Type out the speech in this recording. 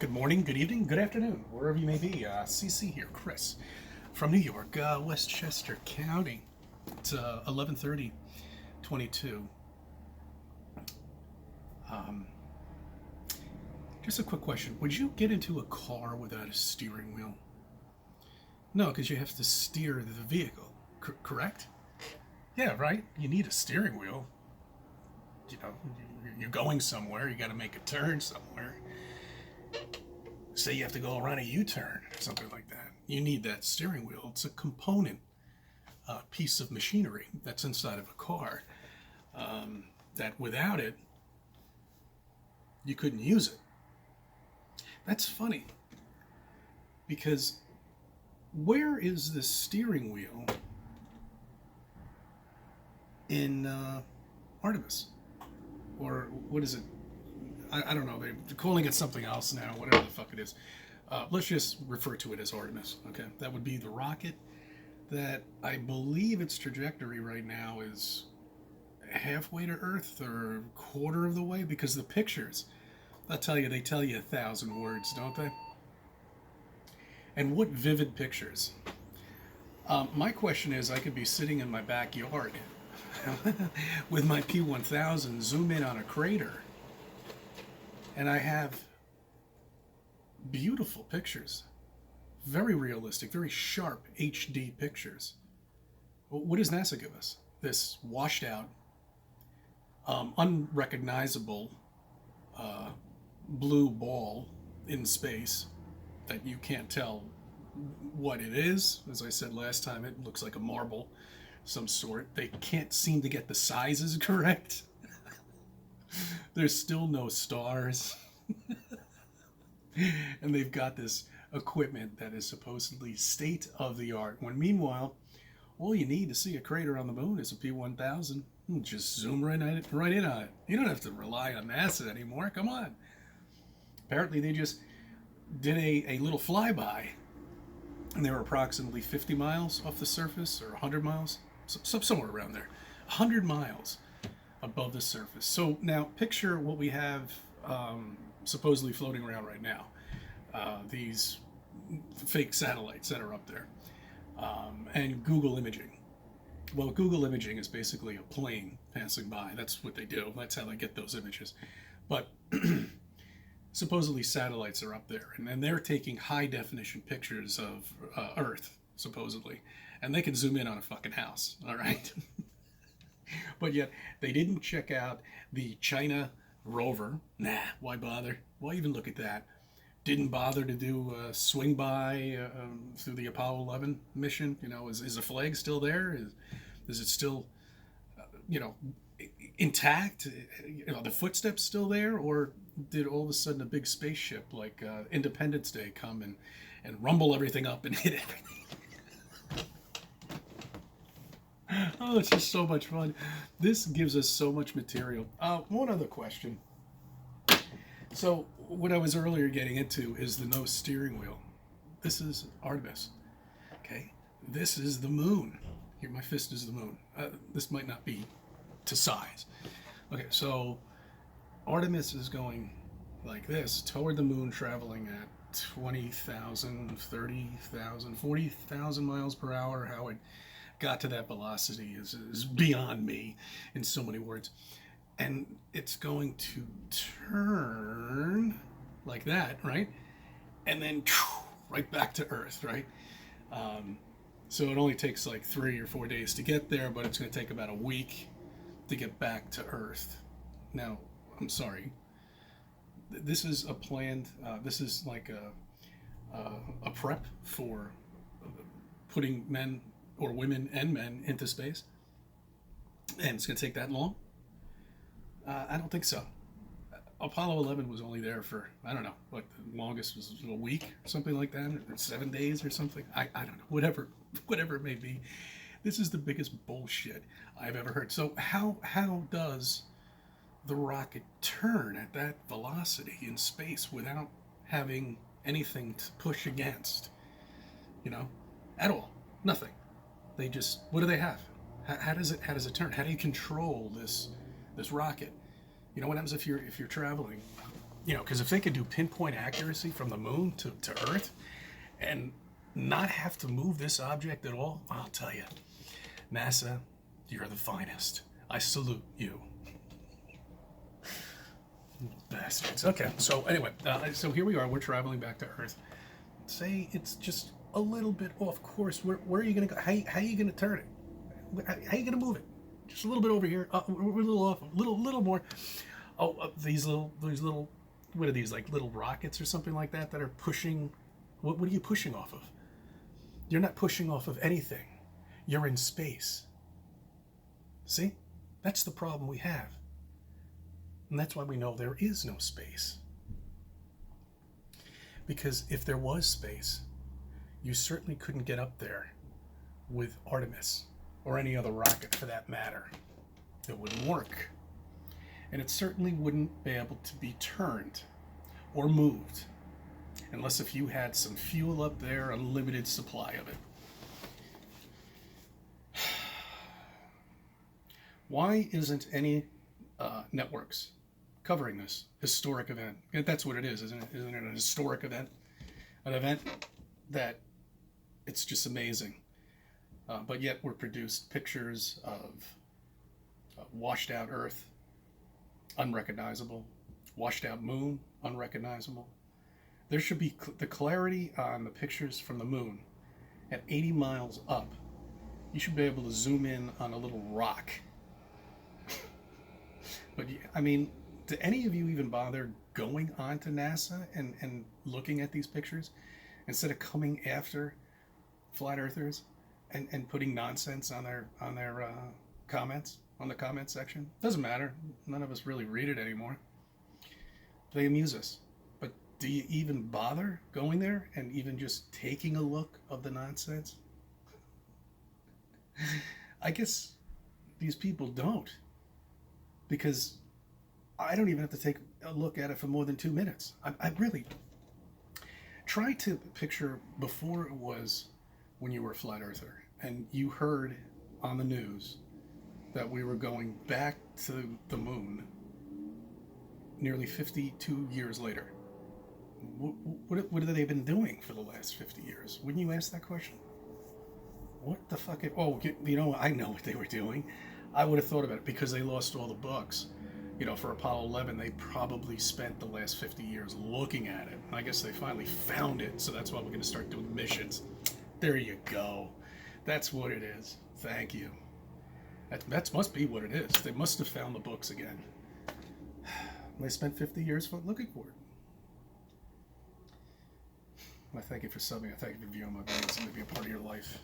Good morning, good evening, good afternoon, wherever you may be. CC here, Chris, from New York, Westchester County. It's 11:30, 22. Um, just a quick question. Would you get into a car without a steering wheel? No, because you have to steer the vehicle, correct? Yeah, right? You need a steering wheel. You know, you're going somewhere, you got to make a turn somewhere. Say you have to go around a U-turn or something like that. You need that steering wheel. It's a component, piece of machinery that's inside of a car. That without it, you couldn't use it. That's funny because where is the steering wheel in Artemis? Or what is it? I don't know. They're calling it something else now, whatever the fuck it is. Let's just refer to it as Artemis, okay? That would be the rocket that I believe its trajectory right now is halfway to Earth or a quarter of the way, because the pictures, I'll tell you, they tell you 1,000 words, don't they? And what vivid pictures. My question is, I could be sitting in my backyard with my P1000, zoom in on a crater, and I have beautiful pictures, very realistic, very sharp HD pictures. What does NASA give us? This washed out, unrecognizable blue ball in space that you can't tell what it is. As I said last time, it looks like a marble some sort. They can't seem to get the sizes correct. There's still no stars. And they've got this equipment that is supposedly state of the art, when meanwhile, all you need to see a crater on the moon is a P1000. Just zoom right in on it. You don't have to rely on NASA anymore. Come on. Apparently, they just did a little flyby, and they were approximately 50 miles off the surface, or 100 miles, somewhere around there. 100 miles above the surface. So now picture what we have supposedly floating around right now. These fake satellites that are up there. And Google imaging. Well, Google imaging is basically a plane passing by. That's what they do. That's how they get those images. But supposedly satellites are up there, and they're taking high definition pictures of Earth, supposedly. And they can zoom in on a fucking house, all right? But yet, they didn't check out the China rover. Nah, why bother? Why even look at that? Didn't bother to do a swing by through the Apollo 11 mission. You know, is the flag still there? Is it still, intact? You know, the footsteps still there? Or did all of a sudden a big spaceship like Independence Day come and rumble everything up and hit everything? Oh, it's just so much fun. This gives us so much material. One other question. So, what I was earlier getting into is the no steering wheel. This is Artemis. Okay? This is the moon. Here, my fist is the moon. This might not be to size. Okay, so Artemis is going like this toward the moon, traveling at 20,000, 30,000, 40,000 miles per hour. How it got to that velocity is beyond me in so many words. And it's going to turn like that, right? And then right back to Earth, right? So it only takes like 3 or 4 days to get there, but it's going to take about a week to get back to Earth. Now, I'm sorry. This is a planned, this is like a prep for putting men or women and men into space. And it's going to take that long? I don't think so. Apollo 11 was only there for, I don't know, what the longest was a week or something like that, or 7 days or something. I don't know, whatever it may be. This is the biggest bullshit I've ever heard. So how does the rocket turn at that velocity in space without having anything to push against? You know, at all. Nothing. They just, what do they have? How does it turn? How do you control this rocket? You know what happens if you're traveling You know, because if they could do pinpoint accuracy from the moon to Earth and not have to move this object at all, I'll tell you, NASA, you're the finest. I salute you. Bastards. Okay, so anyway, so here we are. We're traveling back to Earth. Say it's just a little bit off course. Where are you going to go? How are you going to turn it? How are you going to move it? Just a little bit over here. We're a little off. A little more. Oh, these little. What are these, like little rockets or something like that are pushing? What are you pushing off of? You're not pushing off of anything. You're in space. See? That's the problem we have. And that's why we know there is no space. Because if there was space, you certainly couldn't get up there with Artemis or any other rocket for that matter. It wouldn't work. And it certainly wouldn't be able to be turned or moved unless if you had some fuel up there, unlimited supply of it. Why isn't any networks covering this historic event? That's what it is, isn't it? Isn't it an historic event? An event that it's just amazing. But yet we're produced pictures of washed out Earth, unrecognizable, washed out moon, unrecognizable. There should be the clarity on the pictures from the moon at 80 miles up. You should be able to zoom in on a little rock. But I mean, do any of you even bother going on to NASA and looking at these pictures instead of coming after flat earthers and putting nonsense on their comments, on the comment section? Doesn't matter. None of us really read it anymore. They amuse us. But do you even bother going there and even just taking a look of the nonsense? I guess these people don't. Because I don't even have to take a look at it for more than 2 minutes. I really try to picture before it was when you were a flat earther and you heard on the news that we were going back to the moon nearly 52 years later. What have they been doing for the last 50 years? Wouldn't you ask that question? What the fuck? You know, I know what they were doing. I would have thought about it because they lost all the books. You know, for Apollo 11, they probably spent the last 50 years looking at it. I guess they finally found it, so that's why we're going to start doing missions. There you go. That's what it is. Thank you. That must be what it is. They must have found the books again. They spent 50 years looking for it. I thank you for subbing. I thank you for viewing my videos and maybe a part of your life.